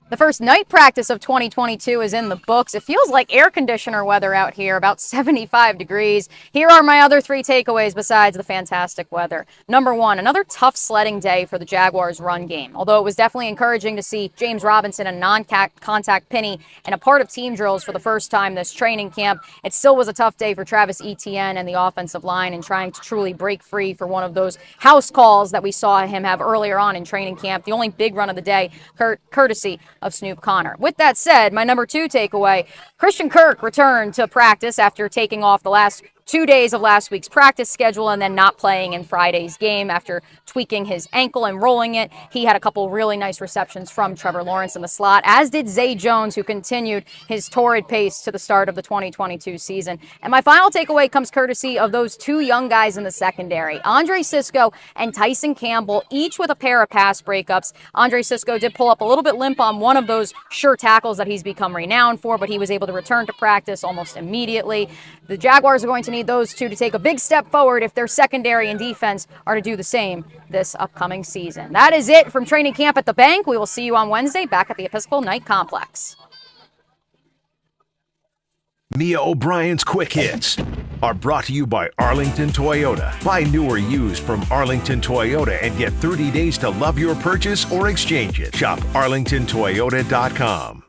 The first night practice of 2022 is in the books. It feels like air conditioner weather out here, about 75 degrees. Here are my other three takeaways besides the fantastic weather. Number one, another tough sledding day for the Jaguars run game. Although it was definitely encouraging to see James Robinson, a non-contact penny, and a part of team drills for the first time this training camp, it still was a tough day for Travis Etienne and the offensive line in trying to truly break free for one of those house calls that we saw him have earlier on in training camp. The only big run of the day, courtesy of Snoop Connor. With that said, my number two takeaway, Christian Kirk returned to practice after taking off the last 2 days of last week's practice schedule and then not playing in Friday's game after tweaking his ankle and rolling it. He had a couple really nice receptions from Trevor Lawrence in the slot, as did Zay Jones, who continued his torrid pace to the start of the 2022 season. And my final takeaway comes courtesy of those two young guys in the secondary, Andre Cisco and Tyson Campbell, each with a pair of pass breakups. Andre Cisco did pull up a little bit limp on one of those sure tackles that he's become renowned for, but he was able to return to practice almost immediately. The Jaguars are going to need those two to take a big step forward if their secondary and defense are to do the same this upcoming season. That is it from training camp at the bank. We will see you on Wednesday back at the Episcopal Night Complex. Mia O'Brien's Quick Hits are brought to you by Arlington Toyota. Buy new or used from Arlington Toyota and get 30 days to love your purchase or exchange it. Shop arlingtontoyota.com.